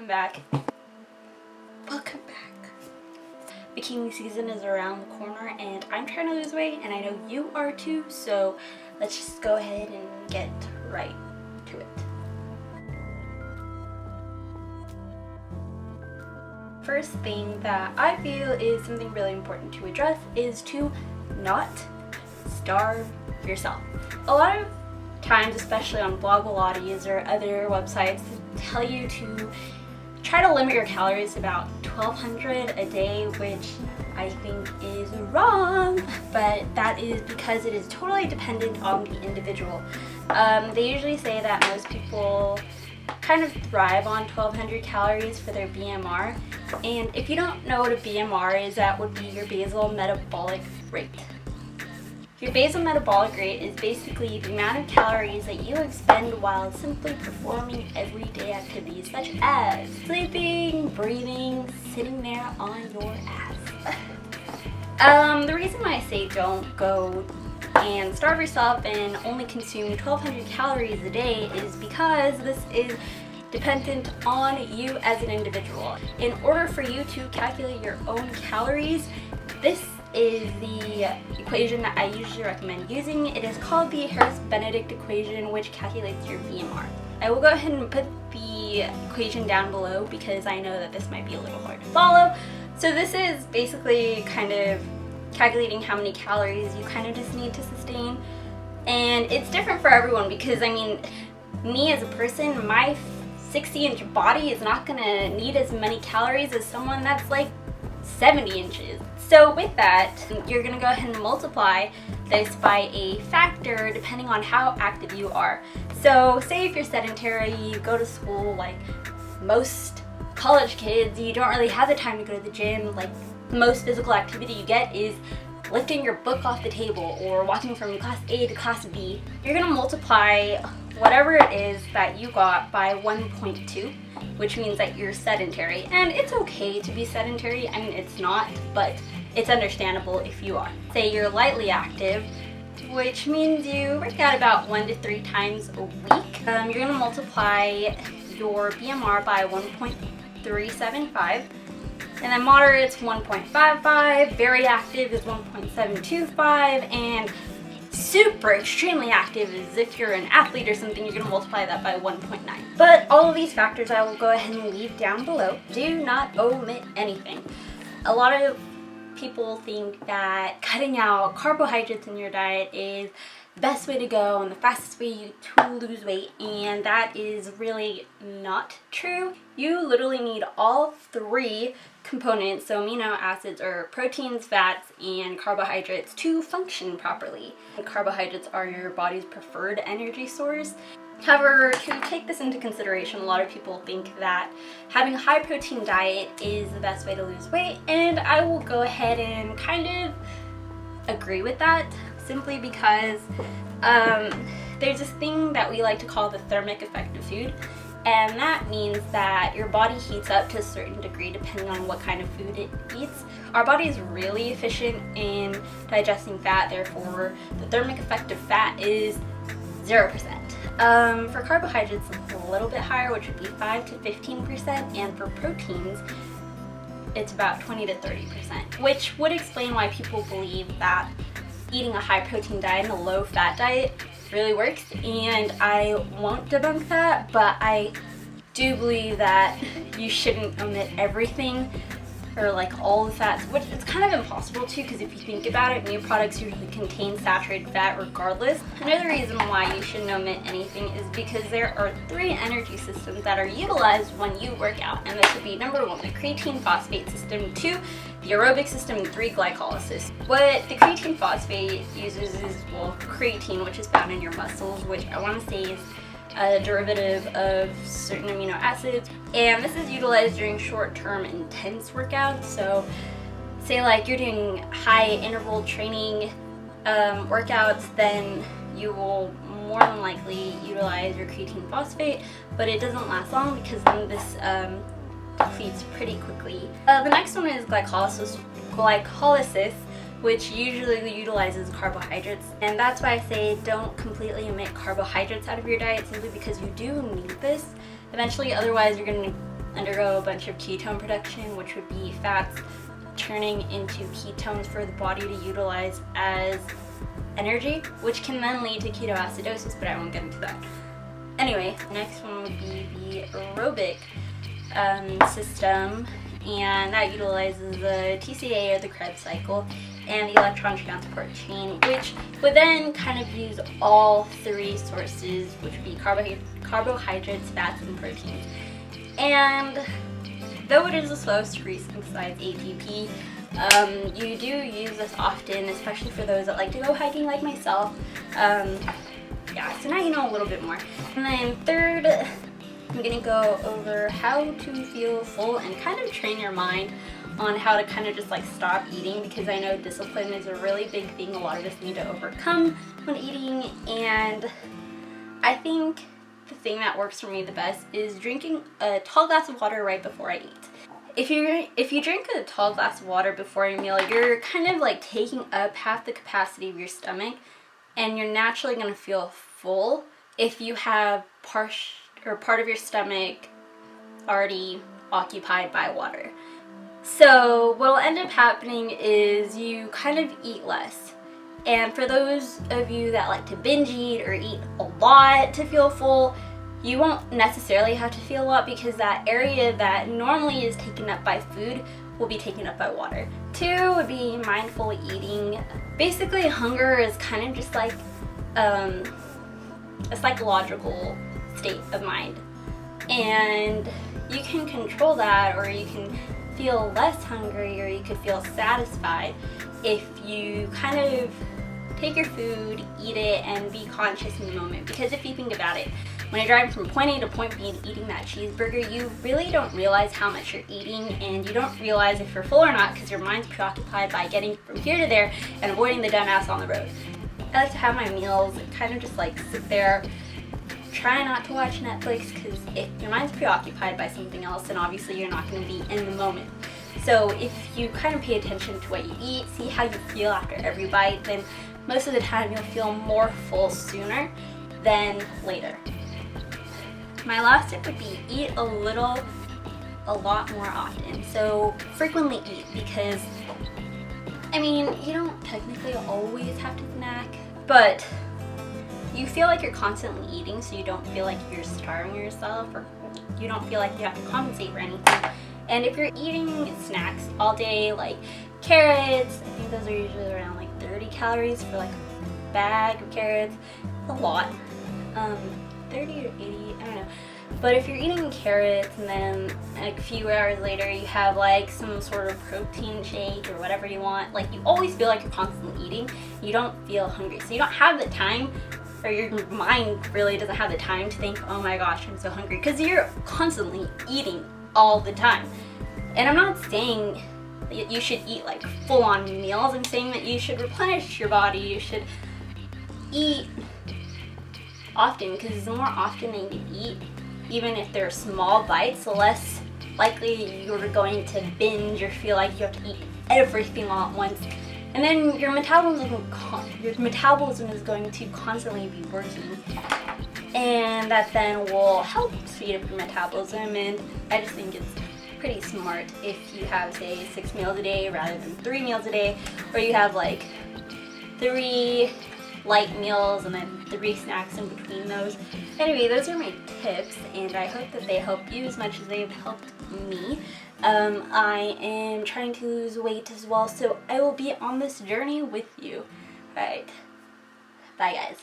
welcome back. Welcome back. Bikini season is around the corner and I'm trying to lose weight and I know you are too, so let's just go ahead and get right to it. First thing that I feel is something really important to address is to not starve yourself. A lot of times, especially on Blogilates or other websites, tell you to try to limit your calories to about 1,200 a day, which I think is wrong, but that is because it is totally dependent on the individual. They usually say that most people kind of thrive on 1,200 calories for their BMR, and if you don't know what a BMR is, that would be your basal metabolic rate. Your basal metabolic rate is basically the amount of calories that you expend while simply performing everyday activities such as sleeping, breathing, sitting there on your ass. The reason why I say don't go and starve yourself and only consume 1,200 calories a day is because this is dependent on you as an individual. In order for you to calculate your own calories, this is the equation that I usually recommend using. It is called the Harris-Benedict Equation, which calculates your BMR. I will go ahead and put the equation down below because I know that this might be a little hard to follow. So this is basically kind of calculating how many calories you kind of just need to sustain. And it's different for everyone because, I mean, me as a person, my 60-inch body is not gonna need as many calories as someone that's like 70 inches. So with that, you're gonna go ahead and multiply this by a factor depending on how active you are. So say if you're sedentary, you go to school like most college kids, you don't really have the time to go to the gym. Like, the most physical activity you get is lifting your book off the table or walking from class A to class B. You're gonna multiply whatever it is that you got by 1.2, which means that you're sedentary. And it's okay to be sedentary. I mean, it's not, but it's understandable if you are. Say you're lightly active, which means you work out about 1 to 3 times a week. You're gonna multiply your BMR by 1.375. And then moderate's 1.55, very active is 1.725, and super extremely active is if you're an athlete or something, you're gonna multiply that by 1.9. But all of these factors I will go ahead and leave down below. Do not omit anything. A lot of people think that cutting out carbohydrates in your diet is the best way to go and the fastest way to lose weight, and that is really not true. You literally need all 3 components, so amino acids or proteins, fats, and carbohydrates to function properly. Carbohydrates are your body's preferred energy source. However, to take this into consideration, a lot of people think that having a high protein diet is the best way to lose weight, and I will go ahead and kind of agree with that, simply because there's this thing that we like to call the thermic effect of food, and that means that your body heats up to a certain degree depending on what kind of food it eats. Our body is really efficient in digesting fat, therefore the thermic effect of fat is 0%. For carbohydrates, it's a little bit higher, which would be 5 to 15%, and for proteins, it's about 20 to 30%, which would explain why people believe that eating a high protein diet and a low fat diet really works, and I won't debunk that, but I do believe that you shouldn't omit everything or like all the fats, which it's kind of impossible to, because if you think about it, meat products usually contain saturated fat regardless. Another reason why you shouldn't omit anything is because there are 3 energy systems that are utilized when you work out, and this would be number 1, the creatine phosphate system, 2, the aerobic system, and 3, glycolysis. What the creatine phosphate uses is, well, creatine, which is found in your muscles, which I want to say is a derivative of certain amino acids, and this is utilized during short-term intense workouts. So say like you're doing high interval training workouts, then you will more than likely utilize your creatine phosphate, but it doesn't last long because then this depletes pretty quickly. The next one is glycolysis, which usually utilizes carbohydrates, and that's why I say don't completely omit carbohydrates out of your diet, simply because you do need this eventually. Otherwise, you're going to undergo a bunch of ketone production, which would be fats turning into ketones for the body to utilize as energy, which can then lead to ketoacidosis, but I won't get into that. Anyway, the next one would be the aerobic system, and that utilizes the TCA or the Krebs cycle and the electron transport chain, which would then kind of use all three sources, which would be carbohydrates, fats, and proteins. And though it is the slowest to resynthesize ATP, you do use this often, especially for those that like to go hiking like myself. Yeah, so now you know a little bit more. And then third, I'm gonna go over how to feel full and kind of train your mind on how to kind of just like stop eating, because I know discipline is a really big thing a lot of us need to overcome when eating. And I think the thing that works for me the best is drinking a tall glass of water right before I eat. If you drink a tall glass of water before your meal, you're kind of like taking up half the capacity of your stomach, and you're naturally going to feel full if you have part of your stomach already occupied by water. So what will end up happening is you kind of eat less. And for those of you that like to binge eat or eat a lot to feel full, you won't necessarily have to feel a lot, because that area that normally is taken up by food will be taken up by water. 2 would be mindful eating. Basically, hunger is kind of just like a psychological state of mind. And you can control that, or you can feel less hungry, or you could feel satisfied if you kind of take your food, eat it, and be conscious in the moment. Because if you think about it, when you're driving from point A to point B and eating that cheeseburger, you really don't realize how much you're eating, and you don't realize if you're full or not, because your mind's preoccupied by getting from here to there and avoiding the dumbass on the road. I like to have my meals and kind of just like sit there, try not to watch Netflix, because if your mind's preoccupied by something else, then obviously you're not going to be in the moment. So if you kind of pay attention to what you eat, see how you feel after every bite, then most of the time you'll feel more full sooner than later. My last tip would be eat a lot more often. So frequently eat, because I mean, you don't technically always have to snack, but you feel like you're constantly eating, so you don't feel like you're starving yourself, or you don't feel like you have to compensate for anything. And if you're eating snacks all day, like carrots, I think those are usually around like 30 calories for like a bag of carrots. It's a lot. 30 or 80, I don't know. But if you're eating carrots and then a few hours later you have like some sort of protein shake or whatever you want, like you always feel like you're constantly eating, you don't feel hungry. So you don't have the time, or your mind really doesn't have the time to think, oh my gosh, I'm so hungry, because you're constantly eating all the time. And I'm not saying that you should eat like full-on meals. I'm saying that you should replenish your body. You should eat often, because the more often that you eat, even if they're small bites, the less likely you're going to binge or feel like you have to eat everything all at once. And then your metabolism is going to constantly be working, and that then will help speed up your metabolism. And I just think it's pretty smart if you have, say, 6 meals a day rather than 3 meals a day, or you have like 3 light meals and then 3 snacks in between those. Anyway, those are my tips, and I hope that they help you as much as they've helped me. I am trying to lose weight as well, so I will be on this journey with you. Alright, bye guys.